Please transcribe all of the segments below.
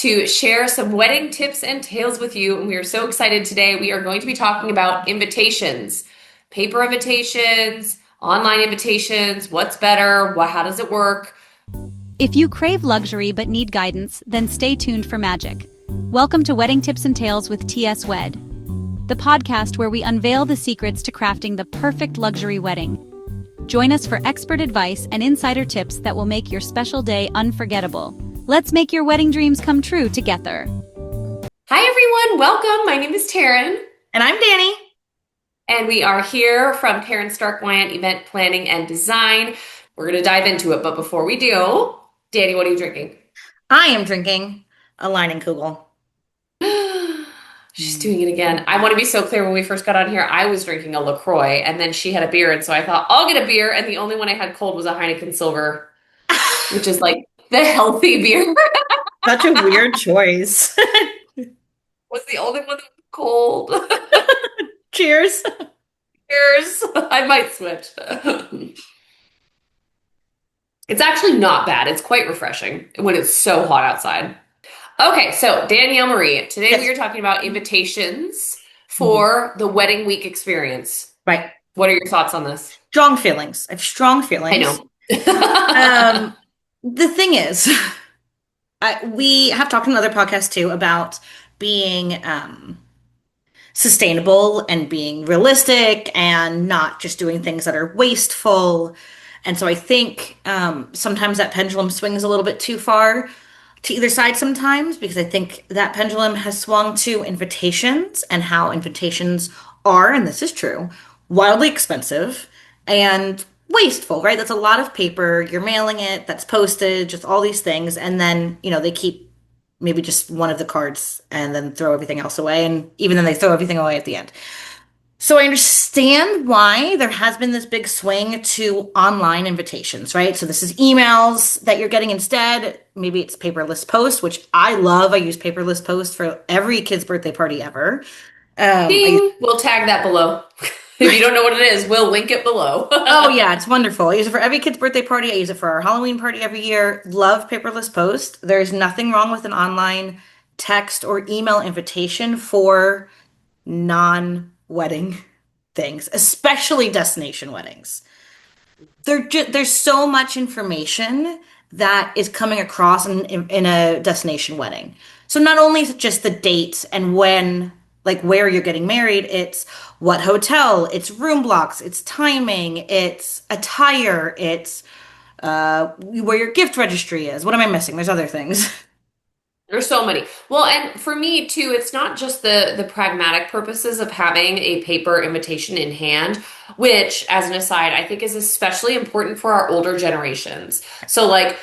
to share some wedding tips and tales with you. And we are so excited today. We are going to be talking about invitations, paper invitations, online invitations, what's better, how does it work? If you crave luxury but need guidance, then stay tuned for magic. Welcome to Wedding Tips and Tales with T.S. Wed, the podcast where we unveil the secrets to crafting the perfect luxury wedding. Join us for expert advice and insider tips that will make your special day unforgettable. Let's make your wedding dreams come true together. Hi, everyone. Welcome. My name is Taryn. And I'm Dani. And we are here from Taryn Stark Wyant Event Planning and Design. We're going to dive into it. But before we do, Dani, what are you drinking? I am drinking a Leinenkugel. She's doing it again. I want to be so clear, when we first got on here, I was drinking a LaCroix, and then she had a beer, and so I thought, I'll get a beer, and the only one I had cold was a Heineken Silver, which is like the healthy beer. Such a weird choice. Was the only one that was cold. Cheers. Cheers. I might switch. It's actually not bad. It's quite refreshing when it's so hot outside. Okay, so Danielle Marie, today we are talking about invitations for the wedding week experience. Right. What are your thoughts on this? Strong feelings. I have strong feelings. I know. The thing is, we have talked in other podcasts too about being sustainable and being realistic and not just doing things that are wasteful. And so I think sometimes that pendulum swings a little bit too far to either side sometimes, because I think that pendulum has swung to invitations and how invitations are, and this is true, wildly expensive and wasteful, right? That's a lot of paper. You're mailing it, that's postage, just all these things. And then, they keep maybe just one of the cards and then throw everything else away. And even then they throw everything away at the end. So I understand why there has been this big swing to online invitations, right? So this is emails that you're getting instead. Maybe it's paperless post, which I love. I use paperless post for every kid's birthday party ever. We'll tag that below. If you don't know what it is, we'll link it below. Oh, yeah, it's wonderful. I use it for every kid's birthday party. I use it for our Halloween party every year. Love paperless post. There's nothing wrong with an online text or email invitation for non-wedding things, especially destination weddings. There's so much information that is coming across in a destination wedding. So not only is it just the date and when, like where you're getting married, it's what hotel, it's room blocks, it's timing, it's attire, it's where your gift registry is. What am I missing? There's other things. There's so many. Well, and for me too, it's not just the pragmatic purposes of having a paper invitation in hand, which, as an aside, I think is especially important for our older generations. So like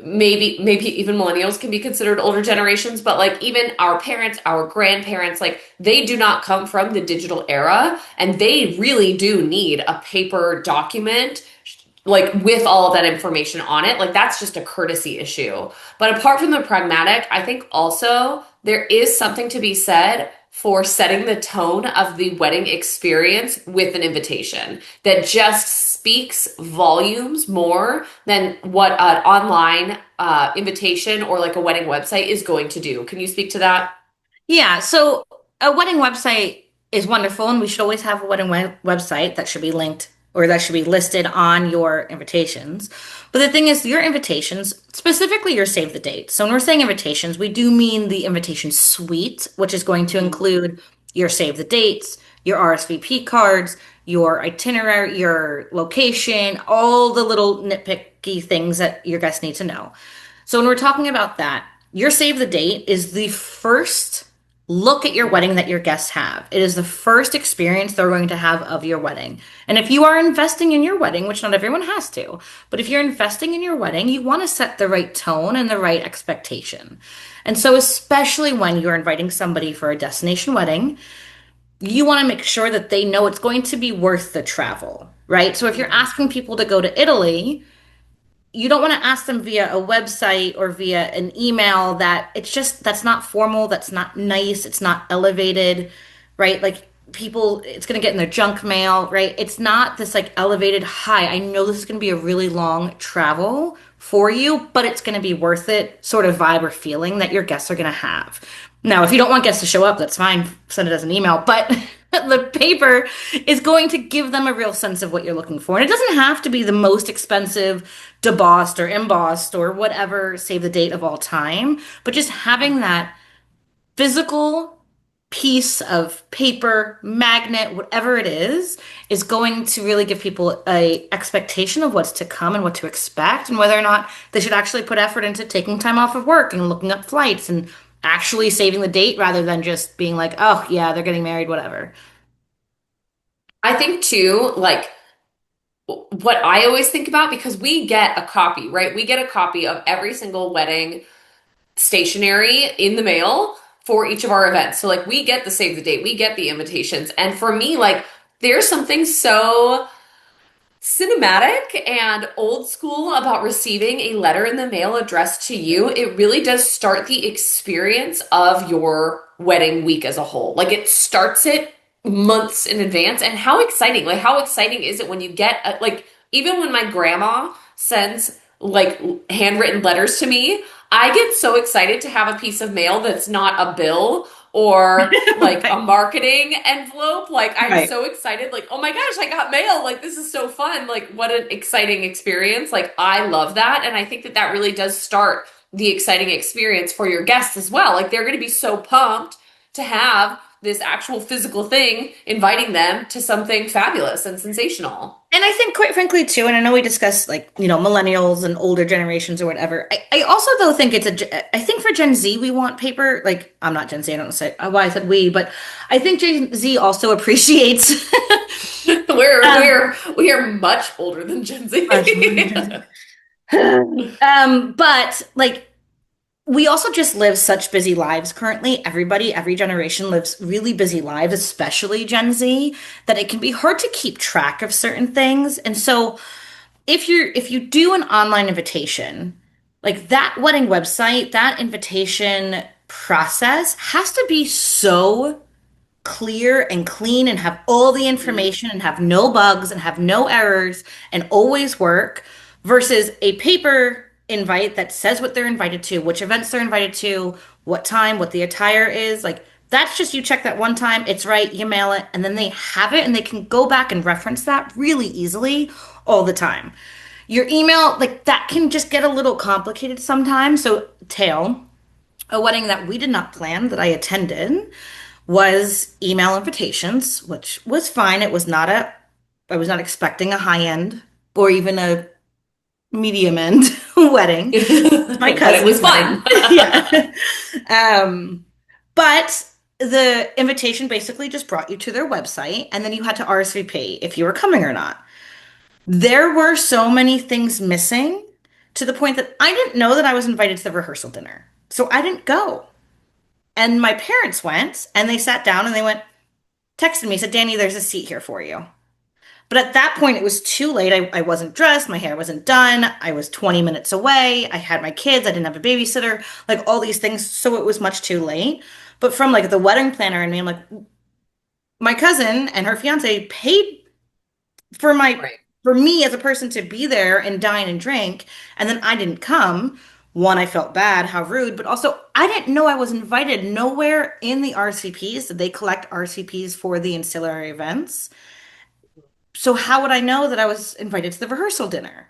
maybe even millennials can be considered older generations, but like even our parents, our grandparents, like they do not come from the digital era, and they really do need a paper document like with all of that information on it. Like that's just a courtesy issue. But apart from the pragmatic, I think also there is something to be said for setting the tone of the wedding experience with an invitation that just speaks volumes more than what an online invitation or like a wedding website is going to do. Can you speak to that? Yeah, so a wedding website is wonderful, and we should always have a wedding website that should be linked or that should be listed on your invitations. But the thing is, your invitations, specifically your save the date. So when we're saying invitations, we do mean the invitation suite, which is going to include your save the dates, your RSVP cards, your itinerary, your location, all the little nitpicky things that your guests need to know. So when we're talking about that, your save the date is the first look at your wedding that your guests have. It is the first experience they're going to have of your wedding. And if you are investing in your wedding, which not everyone has to, but if you're investing in your wedding, you want to set the right tone and the right expectation. And so especially when you're inviting somebody for a destination wedding, you want to make sure that they know it's going to be worth the travel, right? So if you're asking people to go to Italy, you don't want to ask them via a website or via an email that's not formal, that's not nice, it's not elevated, right? Like people, it's going to get in their junk mail, right? It's not this like elevated, hi, I know this is going to be a really long travel for you, but it's going to be worth it sort of vibe or feeling that your guests are going to have. Now, if you don't want guests to show up, that's fine. Send it as an email. But the paper is going to give them a real sense of what you're looking for. And it doesn't have to be the most expensive, debossed or embossed or whatever save the date of all time, but just having that physical piece of paper, magnet, whatever it is going to really give people a expectation of what's to come and what to expect and whether or not they should actually put effort into taking time off of work and looking up flights and actually saving the date rather than just being like, oh yeah, they're getting married, whatever. I think too, like what I always think about, because we get a copy, right? We get a copy of every single wedding stationery in the mail for each of our events. So like we get the save the date, we get the invitations. And for me, like there's something so cinematic and old school about receiving a letter in the mail addressed to you. It really does start the experience of your wedding week as a whole. Like it starts it months in advance. And how exciting, like how exciting is it when you get like even when my grandma sends like handwritten letters to me, I get so excited to have a piece of mail that's not a bill or like a Right. marketing envelope. Like I'm Right. so excited. Like, oh my gosh, I got mail. Like this is so fun. Like what an exciting experience. Like I love that. And I think that that really does start the exciting experience for your guests as well. Like they're going to be so pumped to have this actual physical thing inviting them to something fabulous and sensational. And I think, quite frankly, too, and I know we discussed like, millennials and older generations or whatever. I also, though, think I think for Gen Z, we want paper. Like, I'm not Gen Z, I don't say why I said we, but I think Gen Z also appreciates um, We are much older than Gen Z. much more than Gen Z. But like, we also just live such busy lives currently. Everybody, every generation lives really busy lives, especially Gen Z, that it can be hard to keep track of certain things. And so if you do an online invitation, like that wedding website, that invitation process has to be so clear and clean and have all the information and have no bugs and have no errors and always work versus a paper invite that says what they're invited to, which events they're invited to, what time, what the attire is. Like that's just you check that one time, it's right, you mail it, and then they have it and they can go back and reference that really easily all the time. Your email, like that can just get a little complicated sometimes. So, Tail, a wedding that we did not plan that I attended was email invitations, which was fine. I was not expecting a high end or even a medium end wedding. It's my But it was cousin's wedding. fun. Yeah. Um, but the invitation basically just brought you to their website and then you had to RSVP if you were coming or not. There were so many things missing to the point that I didn't know that I was invited to the rehearsal dinner. So I didn't go. And my parents went and they sat down and they texted me, said, Danny, there's a seat here for you. But at that point, it was too late. I wasn't dressed. My hair wasn't done. I was 20 minutes away. I had my kids. I didn't have a babysitter, like all these things. So it was much too late. But from like the wedding planner and me, I'm like, my cousin and her fiance paid for my Right. for me as a person to be there and dine and drink, and then I didn't come. One, I felt bad, how rude, but also I didn't know I was invited. Nowhere in the RCPs did they collect RCPs for the ancillary events. So how would I know that I was invited to the rehearsal dinner?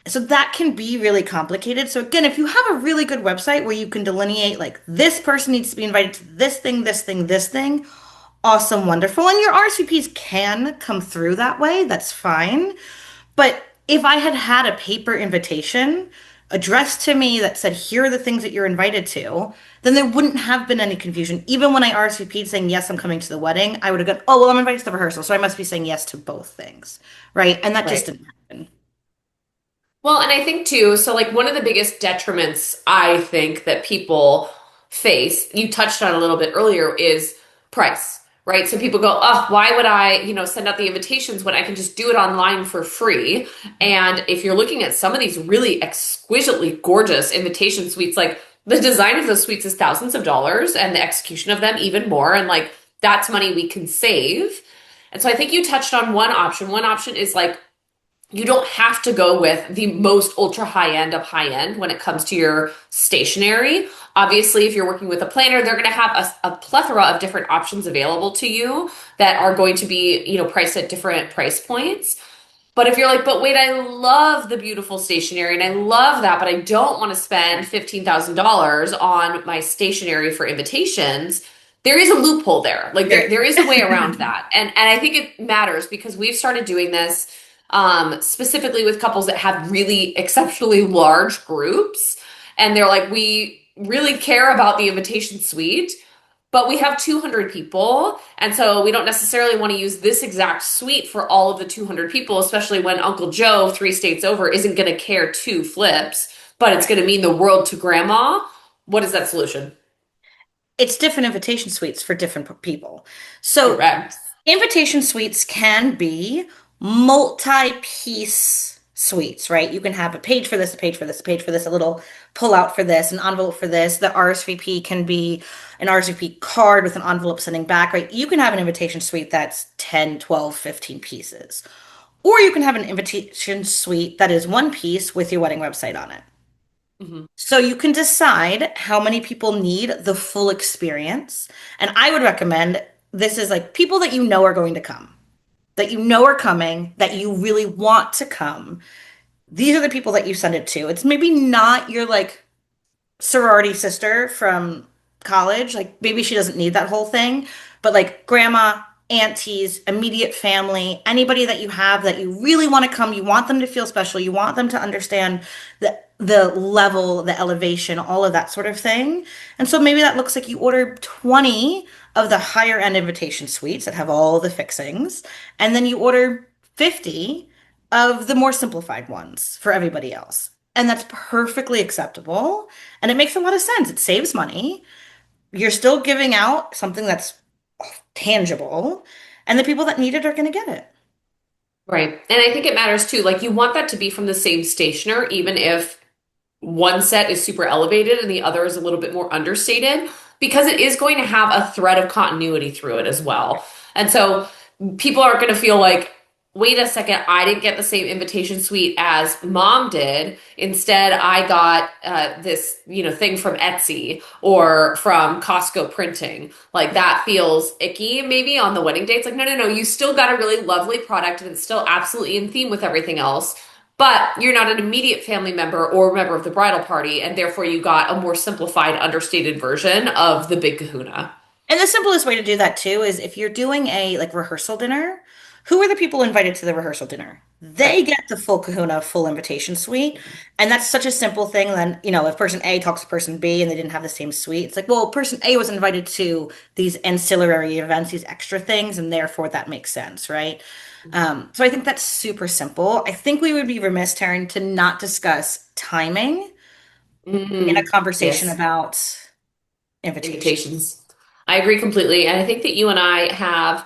So that can be really complicated. So again, if you have a really good website where you can delineate like this person needs to be invited to this thing, this thing, this thing, awesome, wonderful. And your RSVPs can come through that way. That's fine. But if I had had a paper invitation addressed to me that said, here are the things that you're invited to, then there wouldn't have been any confusion. Even when I RSVP'd saying, yes, I'm coming to the wedding, I would have gone, oh, well, I'm invited to the rehearsal. So I must be saying yes to both things. Right. And that just Right. didn't happen. Well, and I think too, so like one of the biggest detriments I think that people face, you touched on a little bit earlier, is price, right? So people go, oh, why would I, send out the invitations when I can just do it online for free? And if you're looking at some of these really exquisitely gorgeous invitation suites, like the design of those suites is thousands of dollars and the execution of them even more. And like that's money we can save. And so I think you touched on one option. One option is like you don't have to go with the most ultra high end of high end when it comes to your stationery. Obviously, if you're working with a planner, they're going to have a plethora of different options available to you that are going to be, priced at different price points. But if you're like, but wait, I love the beautiful stationery and I love that, but I don't want to spend $15,000 on my stationery for invitations, there is a loophole there. Like There. there is a way around that. And I think it matters because we've started doing this specifically with couples that have really exceptionally large groups. And they're like, we really care about the invitation suite, but we have 200 people. And so we don't necessarily want to use this exact suite for all of the 200 people, especially when Uncle Joe, 3 states over, isn't going to care two flips, but it's going to mean the world to grandma. What is that solution? It's different invitation suites for different people. So Correct. invitation suites can be multi-piece suites, right? You can have a page for this, a page for this, a page for this, a little pull-out for this, an envelope for this. The RSVP can be an RSVP card with an envelope sending back, right? You can have an invitation suite that's 10, 12, 15 pieces. Or you can have an invitation suite that is one piece with your wedding website on it. Mhm. So you can decide how many people need the full experience. And I would recommend this is like people that you know are going to come, that you know are coming, that you really want to come. These are the people that you send it to. It's maybe not your like sorority sister from college. Like maybe she doesn't need that whole thing, but like grandma, aunties, immediate family, anybody that you have that you really want to come, you want them to feel special, you want them to understand the level, the elevation, all of that sort of thing. And so maybe that looks like you order 20 of the higher end invitation suites that have all the fixings, and then you order 50 of the more simplified ones for everybody else. And that's perfectly acceptable. And it makes a lot of sense. It saves money. You're still giving out something that's tangible, and the people that need it are going to get it. Right. And I think it matters too. Like you want that to be from the same stationer, even if one set is super elevated and the other is a little bit more understated, because it is going to have a thread of continuity through it as well. And so people aren't going to feel like, wait a second, I didn't get the same invitation suite as mom did. Instead, I got this, thing from Etsy or from Costco printing. Like that feels icky maybe on the wedding day. It's like, no, no, no, you still got a really lovely product and it's still absolutely in theme with everything else. But you're not an immediate family member or member of the bridal party, and therefore you got a more simplified, understated version of the big kahuna. And the simplest way to do that too is if you're doing a like rehearsal dinner, who are the people invited to the rehearsal dinner? They Right. get the full kahuna, full invitation suite. And that's such a simple thing. Then, if person A talks to person B and they didn't have the same suite, it's like, well, person A was invited to these ancillary events, these extra things, and therefore that makes sense, right? So I think that's super simple. I think we would be remiss, Taryn, to not discuss timing in a conversation Yes. about invitation. Invitations. I agree completely. And I think that you and I have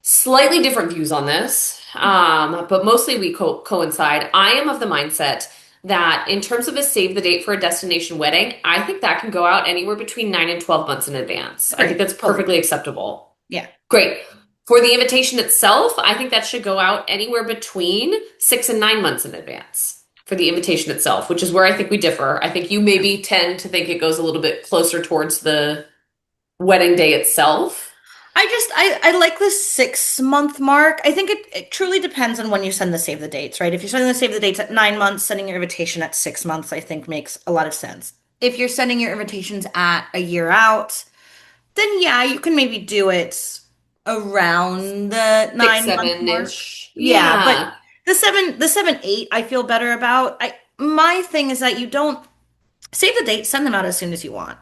slightly different views on this, but mostly we coincide. I am of the mindset that in terms of a save the date for a destination wedding, I think that can go out anywhere between 9 and 12 months in advance. I think Agreed. that's Totally. perfectly acceptable. Yeah. Great. For the invitation itself, I think that should go out anywhere between 6 and 9 months in advance for the invitation itself, which is where I think we differ. I think you maybe tend to think it goes a little bit closer towards the wedding day itself. I like the 6 month mark. I think it truly depends on when you send the save the dates, right? If you're sending the save the dates at 9 months, sending your invitation at 6 months, I think makes a lot of sense. If you're sending your invitations at a year out, then yeah, you can maybe do it around the Six, 9 month seven mark. ish. Yeah, but Yeah. the seven, 8, I feel better about. My thing is that you don't save the date, send them out as soon as you want.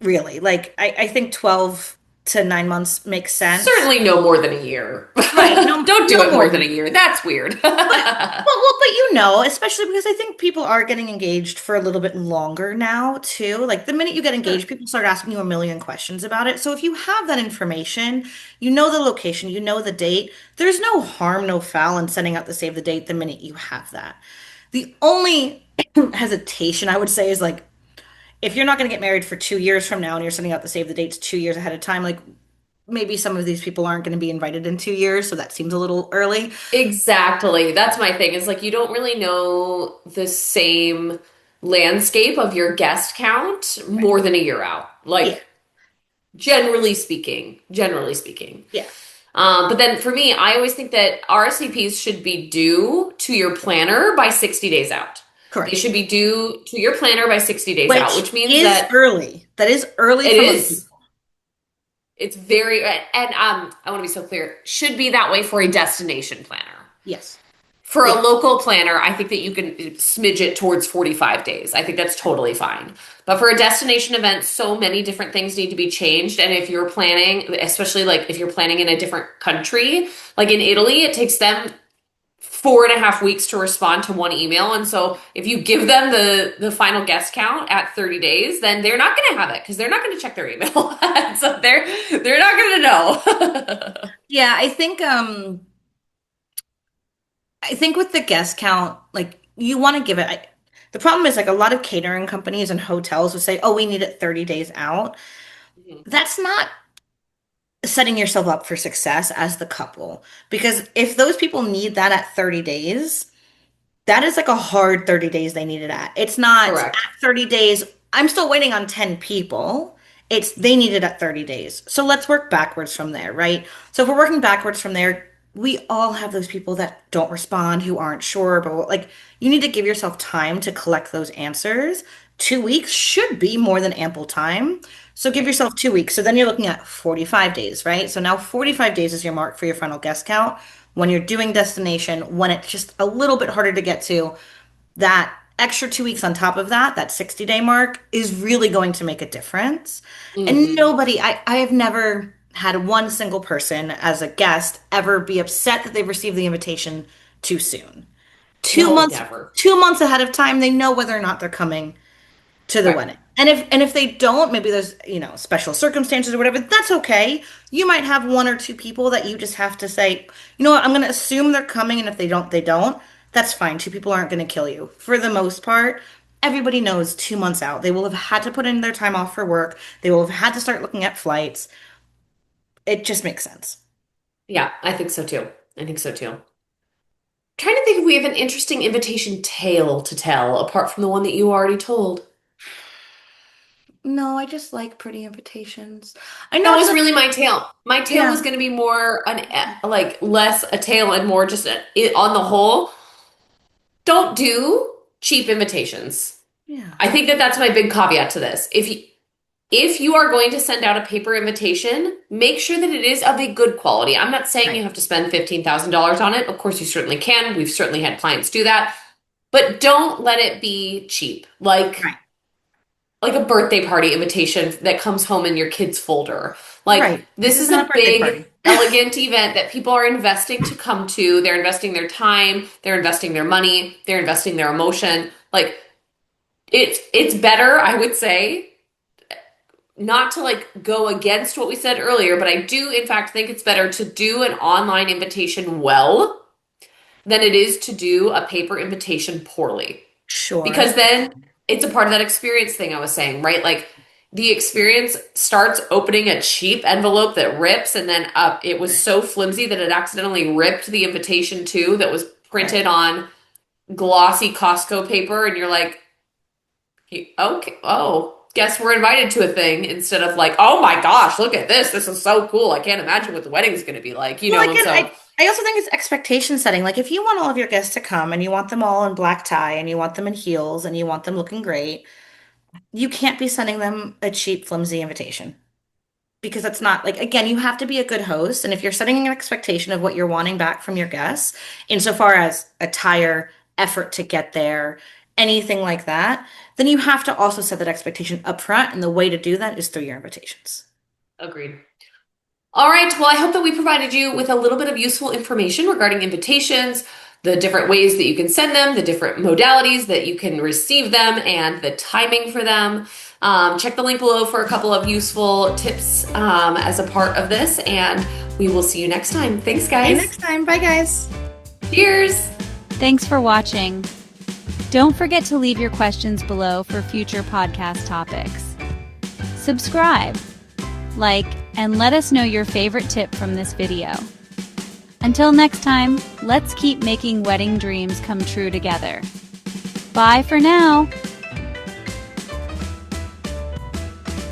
Really. Like I think 12 to 9 months makes sense. Certainly no more than a year. Right. No, Don't do no it more more. than a year. That's weird. But especially because I think people are getting engaged for a little bit longer now too. Like the minute you get engaged, Sure. people start asking you a million questions about it. So if you have that information, you know the location, you know the date, there's no harm, no foul in sending out the save the date the minute you have that. The only hesitation I would say is like if you're not going to get married for 2 years from now and you're sending out the save the dates 2 years ahead of time, like maybe some of these people aren't going to be invited in 2 years, so that seems a little early. Exactly. That's my thing. Is like you don't really know the same landscape of your guest count Right. more than a year out. Yeah. Like generally speaking. Yeah. But then for me, I always think that RSVPs should be due to your planner by 60 days out. They Correct. should be due to your planner by 60 days out, Which which means is that early. That is early it for most is. people. It's very, and I want to be so clear, should be that way for a destination planner. Yes. For a Yeah. local planner, I think that you can smidge it towards 45 days. I think that's totally fine. But for a destination event, so many different things need to be changed. And if you're planning, especially like if you're planning in a different country, like in Italy, it takes them 4.5 weeks to respond to one email. And so if you give them the final guest count at 30 days, then they're not going to have it because they're not going to check their email. So they're not going to know. Yeah, I think with the guest count, like you want to give it. The problem is like a lot of catering companies and hotels would say, "Oh, we need it 30 days out." That's not setting yourself up for success as the couple because if those people need that at 30 days, that is like a hard 30 days they need it at. It's not at Correct. 30 days, I'm still waiting on 10 people. It's they need it at 30 days. So let's work backwards from there, right? So if we're working backwards from there, we all have those people that don't respond, who aren't sure, but like you need to give yourself time to collect those answers. 2 weeks should be more than ample time. So give yourself 2 weeks. So then you're looking at 45 days, right? So now 45 days is your mark for your final guest count. When you're doing destination, when it's just a little bit harder to get to, that extra 2 weeks on top of that, that 60-day mark, is really going to make a difference. And Hmm. I have never had one single person as a guest ever be upset that they received the invitation too soon. Two No, months, never. 2 months ahead of time, they know whether or not they're coming to the Right. wedding. And if they don't, maybe there's, special circumstances or whatever, that's okay. You might have one or two people that you just have to say, you know what, I'm going to assume they're coming, and if they don't, they don't. That's fine. Two people aren't going to kill you. For the most part, everybody knows 2 months out. They will have had to put in their time off for work. They will have had to start looking at flights. It just makes sense. Yeah, I think so too. I think so too. Trying to think if we have an interesting invitation tale to tell apart from the one that you already told. No, I just like pretty invitations. I That know it's was a, really my tale. My tale yeah, was going to be more like less a tale and more just on the whole, don't do cheap invitations. yeah, I think that that's my big caveat to this. If you are going to send out a paper invitation, make sure that it is of a good quality. I'm not saying you right, have to spend $15,000 on it. Of course, you certainly can. We've certainly had clients do that. But don't let it be cheap. right, Like a birthday party invitation that comes home in your kid's folder. Like right. This this is is not a a birthday big, party. elegant event that people are investing to come to. They're investing their time, they're investing their money, they're investing their emotion. Like it's better, I would say, not to like go against what we said earlier, but I do in fact think it's better to do an online invitation well than it is to do a paper invitation poorly. Sure. Because then it's a part of that experience thing I was saying, right? Like the experience starts opening a cheap envelope that rips, and then it was Right. so flimsy that it accidentally ripped the invitation too, that was Right. printed on glossy Costco paper, and you're like, okay, oh, guess we're invited to a thing instead of like, oh my gosh, look at this. This is so cool. I can't imagine what the wedding's going to be like, Well, And again, so, I also think it's expectation setting. Like if you want all of your guests to come and you want them all in black tie and you want them in heels and you want them looking great, you can't be sending them a cheap, flimsy invitation. Because that's not like, again, you have to be a good host. And if you're setting an expectation of what you're wanting back from your guests, insofar as attire, effort to get there, anything like that, then you have to also set that expectation up front. And the way to do that is through your invitations. agreed. All right. Well, I hope that we provided you with a little bit of useful information regarding invitations, the different ways that you can send them, the different modalities that you can receive them, and the timing for them. Check the link below for a couple of useful tips as a part of this, and we will see you next time. Thanks, See you guys. next time. Bye, guys. Cheers. Thanks for watching. Don't forget to leave your questions below for future podcast topics. Subscribe, like, and let us know your favorite tip from this video. Until next time, let's keep making wedding dreams come true together. Bye for now!